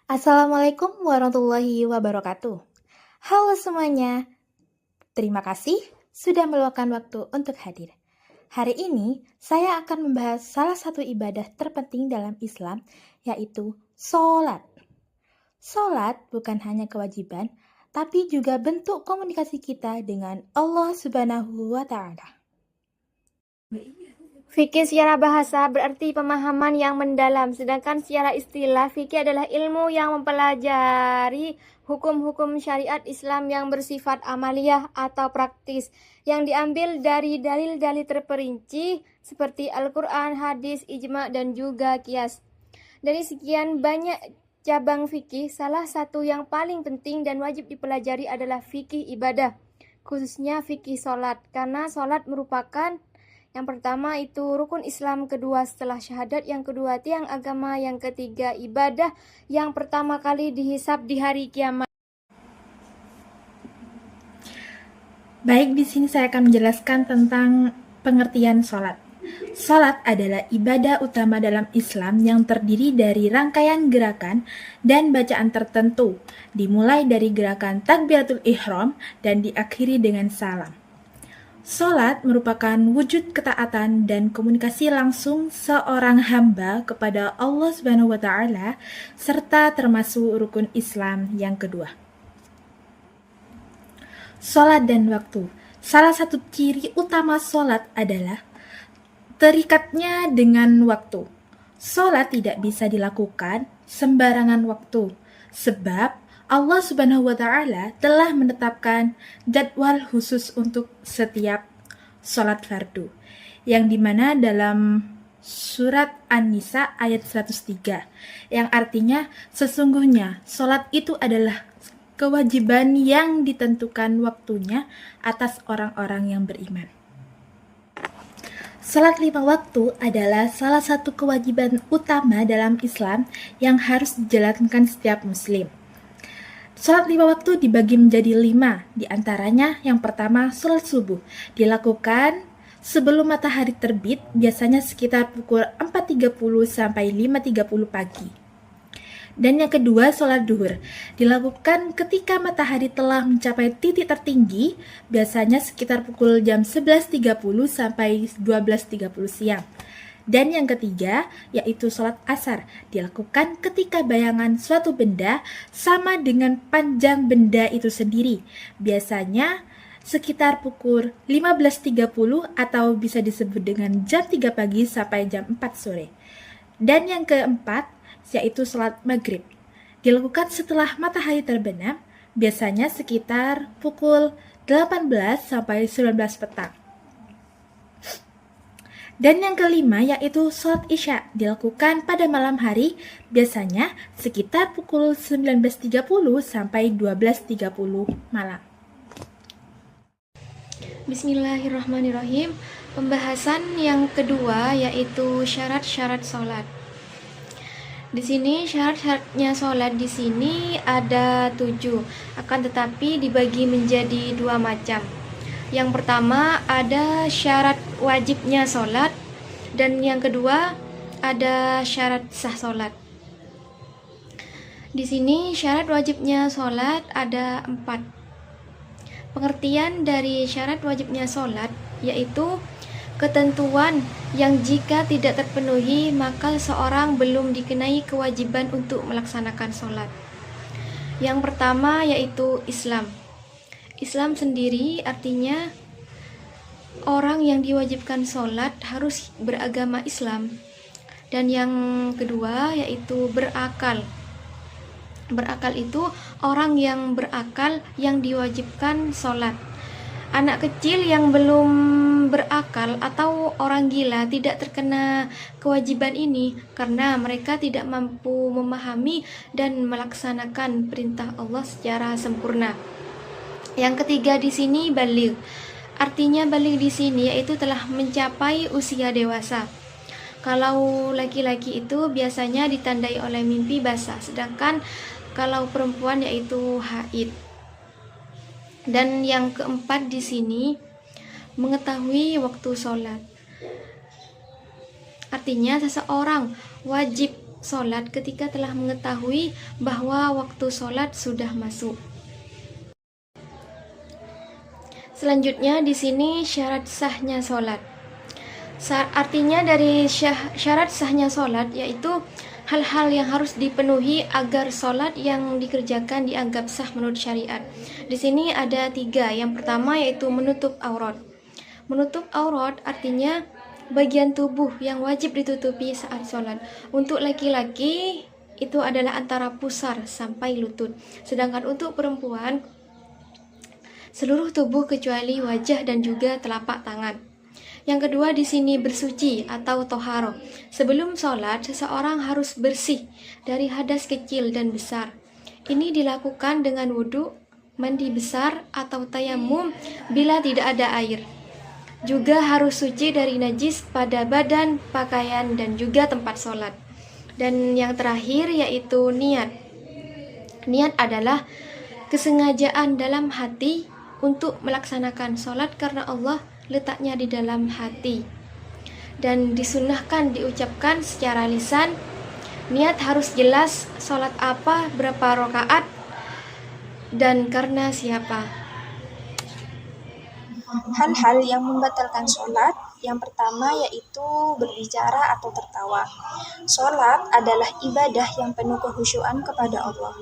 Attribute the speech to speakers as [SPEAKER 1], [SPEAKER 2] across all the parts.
[SPEAKER 1] Assalamualaikum warahmatullahi wabarakatuh. Halo semuanya, terima kasih sudah meluangkan waktu untuk hadir. Hari ini saya akan membahas salah satu ibadah terpenting dalam Islam, yaitu sholat. Sholat bukan hanya kewajiban, tapi juga bentuk komunikasi kita dengan Allah Subhanahu wa Ta'ala.
[SPEAKER 2] Fikih secara bahasa berarti pemahaman yang mendalam, sedangkan secara istilah fikih adalah ilmu yang mempelajari hukum-hukum syariat Islam yang bersifat amaliyah atau praktis, yang diambil dari dalil-dalil terperinci seperti Al-Quran, hadis, ijma, dan juga qiyas. Dari sekian banyak cabang fikih, salah satu yang paling penting dan wajib dipelajari adalah fikih ibadah, khususnya fikih sholat, karena sholat merupakan yang pertama itu rukun Islam, kedua setelah syahadat, yang kedua tiang agama, yang ketiga ibadah yang pertama kali dihisab di hari kiamat.
[SPEAKER 1] Baik, di sini saya akan menjelaskan tentang pengertian sholat. Sholat adalah ibadah utama dalam Islam yang terdiri dari rangkaian gerakan dan bacaan tertentu, dimulai dari gerakan takbiratul ihram dan diakhiri dengan salam. Sholat merupakan wujud ketaatan dan komunikasi langsung seorang hamba kepada Allah Subhanahu wa Ta'ala, serta termasuk rukun Islam yang kedua. Sholat dan waktu. Salah satu ciri utama sholat adalah terikatnya dengan waktu. Sholat tidak bisa dilakukan sembarangan waktu, sebab Allah Subhanahu wa Ta'ala telah menetapkan jadwal khusus untuk setiap sholat fardu, yang dimana dalam surat An-Nisa ayat 103, yang artinya sesungguhnya sholat itu adalah kewajiban yang ditentukan waktunya atas orang-orang yang beriman. Salat 5 waktu adalah salah satu kewajiban utama dalam Islam yang harus dijalankan setiap muslim. Salat 5 waktu dibagi menjadi 5, diantaranya yang pertama salat subuh, dilakukan sebelum matahari terbit, biasanya sekitar pukul 4.30 sampai 5.30 pagi. Dan yang kedua salat duhur, dilakukan ketika matahari telah mencapai titik tertinggi, biasanya sekitar pukul jam 11.30 sampai 12.30 siang. Dan yang ketiga, yaitu sholat asar, dilakukan ketika bayangan suatu benda sama dengan panjang benda itu sendiri, biasanya sekitar pukul 15.30 atau bisa disebut dengan jam 3 pagi sampai jam 4 sore. Dan yang keempat, yaitu sholat maghrib, dilakukan setelah matahari terbenam, biasanya sekitar pukul 18 sampai 19 petang. Dan yang kelima yaitu sholat isya, dilakukan pada malam hari, biasanya sekitar pukul 19.30 sampai 12.30 malam.
[SPEAKER 2] Bismillahirrahmanirrahim. Pembahasan yang kedua yaitu syarat-syarat sholat. Di sini syarat-syaratnya sholat di sini ada 7, akan tetapi dibagi menjadi 2 macam. Yang pertama ada syarat wajibnya sholat, dan yang kedua ada syarat sah sholat. Di sini syarat wajibnya sholat ada 4. Pengertian dari syarat wajibnya sholat yaitu ketentuan yang jika tidak terpenuhi maka seorang belum dikenai kewajiban untuk melaksanakan sholat. Yang pertama yaitu Islam. Islam sendiri artinya orang yang diwajibkan sholat harus beragama Islam. Dan yang kedua yaitu berakal. Berakal itu orang yang berakal yang diwajibkan sholat. Anak kecil yang belum berakal atau orang gila tidak terkena kewajiban ini karena mereka tidak mampu memahami dan melaksanakan perintah Allah secara sempurna. Yang ketiga di sini baligh. Artinya baligh di sini yaitu telah mencapai usia dewasa. Kalau laki-laki itu biasanya ditandai oleh mimpi basah, sedangkan kalau perempuan yaitu haid. Dan yang keempat di sini mengetahui waktu sholat. Artinya seseorang wajib sholat ketika telah mengetahui bahwa waktu sholat sudah masuk. Selanjutnya di sini syarat sahnya sholat. Artinya dari syarat sahnya sholat yaitu hal-hal yang harus dipenuhi agar sholat yang dikerjakan dianggap sah menurut syariat. Di sini ada 3. Yang pertama yaitu menutup aurat. Menutup aurat artinya bagian tubuh yang wajib ditutupi saat sholat. Untuk laki-laki itu adalah antara pusar sampai lutut. Sedangkan untuk perempuan seluruh tubuh kecuali wajah dan juga telapak tangan. Yang kedua di sini bersuci atau toharoh. Sebelum sholat, seseorang harus bersih dari hadas kecil dan besar. Ini dilakukan dengan wudhu, mandi besar atau tayamum bila tidak ada air. Juga harus suci dari najis pada badan, pakaian, dan juga tempat sholat. Dan yang terakhir yaitu niat. Niat adalah kesengajaan dalam hati untuk melaksanakan sholat karena Allah letaknya di dalam hati. Dan disunnahkan diucapkan secara lisan. Niat harus jelas sholat apa, berapa rakaat, dan karena siapa.
[SPEAKER 3] Hal-hal yang membatalkan sholat, yang pertama yaitu berbicara atau tertawa. Sholat adalah ibadah yang penuh kehusyuan kepada Allah.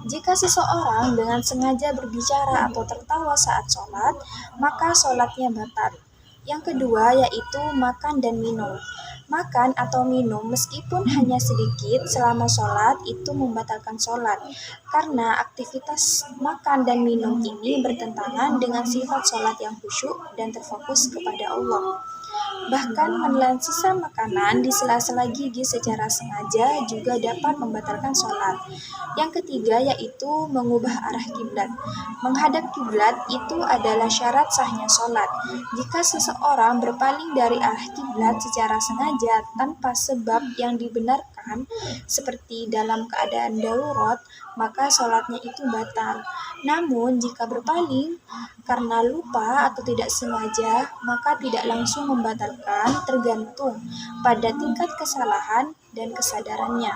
[SPEAKER 3] Jika seseorang dengan sengaja berbicara atau tertawa saat sholat, maka sholatnya batal. Yang kedua yaitu makan dan minum. Makan atau minum meskipun hanya sedikit selama sholat itu membatalkan sholat, karena aktivitas makan dan minum ini bertentangan dengan sifat sholat yang khusyuk dan terfokus kepada Allah. Bahkan menelan sisa makanan di sela-sela gigi secara sengaja juga dapat membatalkan sholat. Yang ketiga yaitu mengubah arah kiblat. Menghadap kiblat itu adalah syarat sahnya sholat. Jika seseorang berpaling dari arah kiblat secara sengaja tanpa sebab yang dibenarkan, seperti dalam keadaan darurat, maka sholatnya itu batal. Namun jika berpaling karena lupa atau tidak sengaja, maka tidak langsung membatalkan, tergantung pada tingkat kesalahan dan kesadarannya.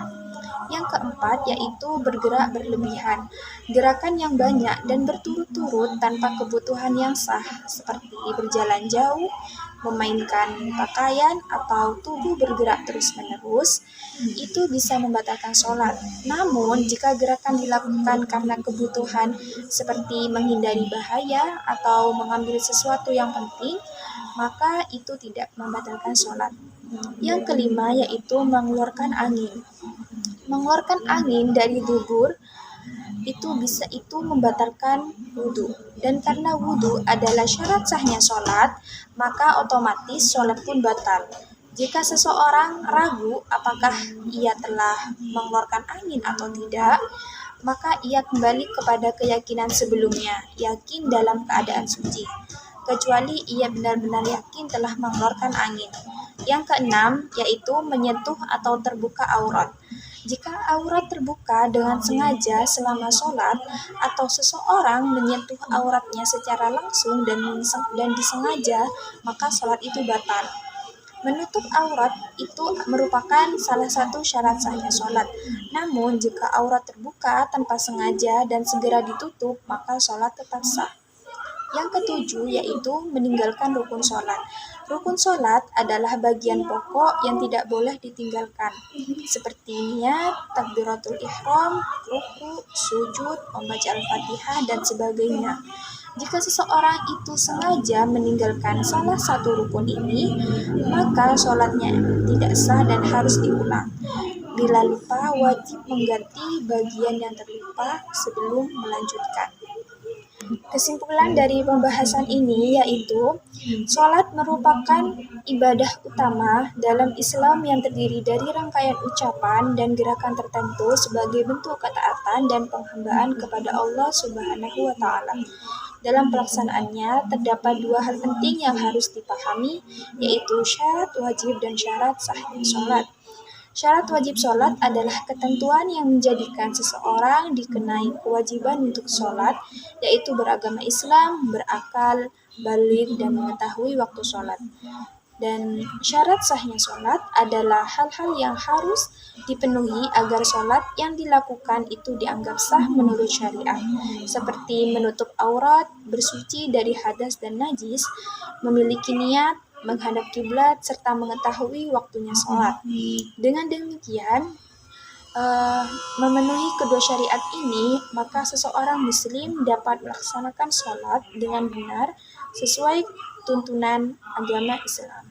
[SPEAKER 3] Yang keempat yaitu bergerak berlebihan. Gerakan yang banyak dan berturut-turut tanpa kebutuhan yang sah, seperti berjalan jauh, memainkan pakaian, atau tubuh bergerak terus-menerus, itu bisa membatalkan sholat. Namun, jika gerakan dilakukan karena kebutuhan seperti menghindari bahaya atau mengambil sesuatu yang penting, maka itu tidak membatalkan sholat. Yang kelima yaitu mengeluarkan angin. Mengeluarkan angin dari dubur itu membatalkan wudhu, dan karena wudhu adalah syarat sahnya sholat, maka otomatis sholat pun batal. Jika seseorang ragu apakah ia telah mengeluarkan angin atau tidak, maka ia kembali kepada keyakinan sebelumnya, yakin dalam keadaan suci, kecuali ia benar-benar yakin telah mengeluarkan angin. Yang keenam yaitu menyentuh atau terbuka aurat. Jika aurat terbuka dengan sengaja selama sholat, atau seseorang menyentuh auratnya secara langsung dan disengaja, maka sholat itu batal. Menutup aurat itu merupakan salah satu syarat sahnya sholat. Namun jika aurat terbuka tanpa sengaja dan segera ditutup, maka sholat tetap sah. Yang ketujuh yaitu meninggalkan rukun sholat. Rukun sholat adalah bagian pokok yang tidak boleh ditinggalkan, seperti niat, takbiratul ihram, ruku, sujud, membaca al-fatihah, dan sebagainya. Jika seseorang itu sengaja meninggalkan salah satu rukun ini, maka sholatnya tidak sah dan harus diulang. Bila lupa, wajib mengganti bagian yang terlupa sebelum melanjutkan. Kesimpulan dari pembahasan ini yaitu, sholat merupakan ibadah utama dalam Islam yang terdiri dari rangkaian ucapan dan gerakan tertentu sebagai bentuk ketaatan dan penghambaan kepada Allah Subhanahu wa Ta'ala. Dalam pelaksanaannya, terdapat dua hal penting yang harus dipahami, yaitu syarat wajib dan syarat sahnya sholat. Syarat wajib sholat adalah ketentuan yang menjadikan seseorang dikenai kewajiban untuk sholat, yaitu beragama Islam, berakal, baligh, dan mengetahui waktu sholat. Dan syarat sahnya sholat adalah hal-hal yang harus dipenuhi agar sholat yang dilakukan itu dianggap sah menurut syariat, seperti menutup aurat, bersuci dari hadas dan najis, memiliki niat, menghadap kiblat, serta mengetahui waktunya sholat. Dengan demikian, memenuhi kedua syariat ini, maka seseorang muslim dapat melaksanakan sholat dengan benar sesuai tuntunan agama Islam.